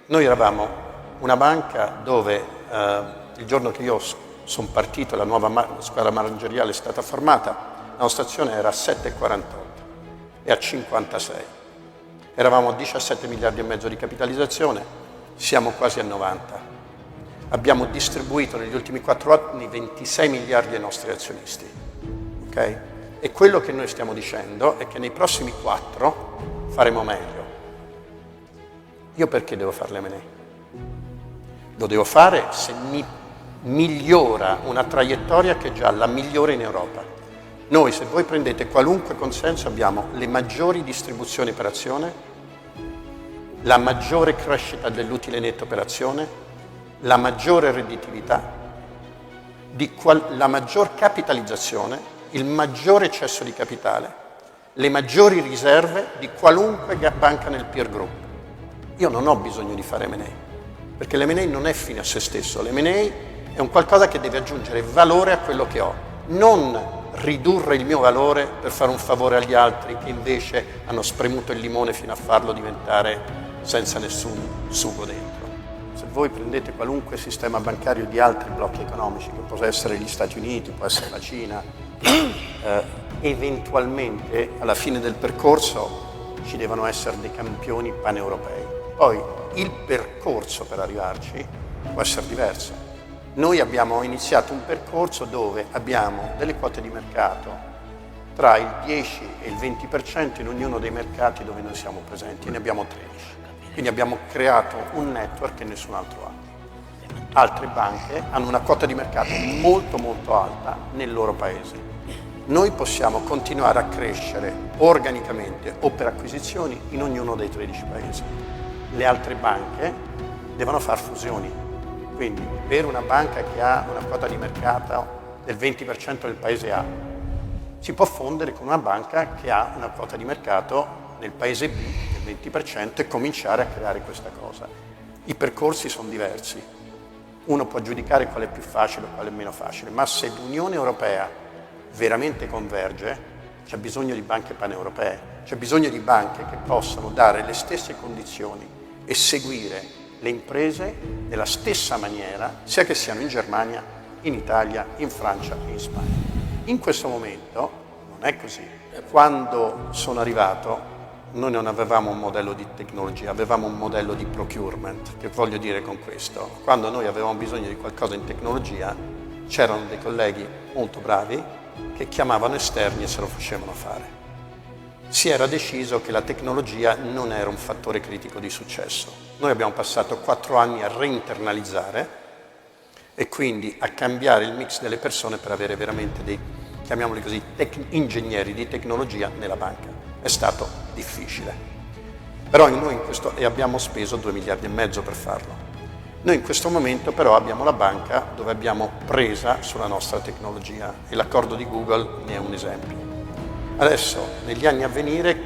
Noi eravamo una banca dove il giorno che io sono partito, la nuova squadra manageriale è stata formata, la nostra azione era a 7,48 e a 56. Eravamo a 17 miliardi e mezzo di capitalizzazione, siamo quasi a 90. Abbiamo distribuito negli ultimi 4 anni 26 miliardi ai nostri azionisti. Okay? E quello che noi stiamo dicendo è che nei prossimi 4 faremo meglio. Io perché devo fare l'M&A? Lo devo fare se mi migliora una traiettoria che è già la migliore in Europa. Noi, se voi prendete qualunque consenso, abbiamo le maggiori distribuzioni per azione, la maggiore crescita dell'utile netto per azione, la maggiore redditività, la maggior capitalizzazione, il maggiore eccesso di capitale, le maggiori riserve di qualunque banca nel peer group. Io non ho bisogno di fare M&A, perché l'M&A non è fine a se stesso, l'M&A è un qualcosa che deve aggiungere valore a quello che ho, non ridurre il mio valore per fare un favore agli altri che invece hanno spremuto il limone fino a farlo diventare senza nessun sugo dentro. Se voi prendete qualunque sistema bancario di altri blocchi economici, che può essere gli Stati Uniti, può essere la Cina, eventualmente alla fine del percorso ci devono essere dei campioni paneuropei. Poi il percorso per arrivarci può essere diverso. Noi abbiamo iniziato un percorso dove abbiamo delle quote di mercato tra il 10 e il 20% in ognuno dei mercati dove noi siamo presenti, ne abbiamo 13. Quindi abbiamo creato un network che nessun altro ha. Altre banche hanno una quota di mercato molto molto alta nel loro paese. Noi possiamo continuare a crescere organicamente o per acquisizioni in ognuno dei 13 paesi. Le altre banche devono fare fusioni. Quindi per una banca che ha una quota di mercato del 20% del paese A, si può fondere con una banca che ha una quota di mercato nel paese B del 20% e cominciare a creare questa cosa. I percorsi sono diversi. Uno può giudicare qual è più facile o qual è meno facile, ma se l'Unione Europea veramente converge, c'è bisogno di banche paneuropee, c'è bisogno di banche che possano dare le stesse condizioni e seguire le imprese nella stessa maniera, sia che siano in Germania, in Italia, in Francia e in Spagna. In questo momento non è così. Quando sono arrivato, noi non avevamo un modello di tecnologia, avevamo un modello di procurement. Che voglio dire con questo? Quando noi avevamo bisogno di qualcosa in tecnologia, c'erano dei colleghi molto bravi che chiamavano esterni e se lo facevano fare. Si era deciso che la tecnologia non era un fattore critico di successo. Noi abbiamo passato 4 anni a reinternalizzare e quindi a cambiare il mix delle persone per avere veramente dei, chiamiamoli così, ingegneri di tecnologia nella banca. È stato difficile. Però noi e abbiamo speso 2 miliardi e mezzo per farlo. Noi in questo momento però abbiamo la banca dove abbiamo presa sulla nostra tecnologia e l'accordo di Google ne è un esempio. Adesso, negli anni a venire,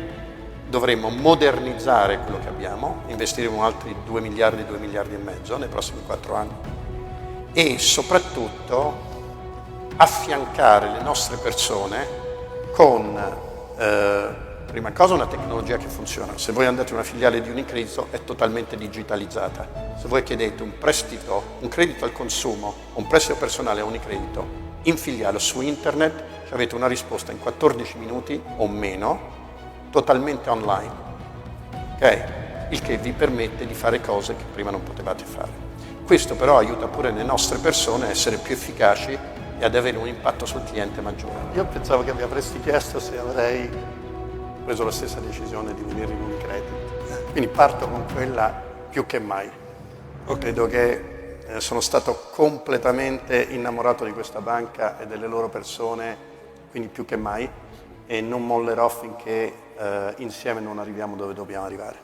dovremo modernizzare quello che abbiamo, investiremo altri 2 miliardi e mezzo nei prossimi 4 anni e soprattutto affiancare le nostre persone con, prima cosa, una tecnologia che funziona. Se voi andate in una filiale di Unicredito è totalmente digitalizzata. Se voi chiedete un prestito, un credito al consumo o un prestito personale a Unicredito in filiale o su internet, avete una risposta in 14 minuti o meno, totalmente online, ok? Il che vi permette di fare cose che prima non potevate fare. Questo però aiuta pure le nostre persone a essere più efficaci e ad avere un impatto sul cliente maggiore. Io pensavo che mi avresti chiesto se avrei preso la stessa decisione di venire in Unicredit, quindi parto con quella più che mai. Credo che sono stato completamente innamorato di questa banca e delle loro persone, quindi più che mai, e non mollerò finché insieme non arriviamo dove dobbiamo arrivare.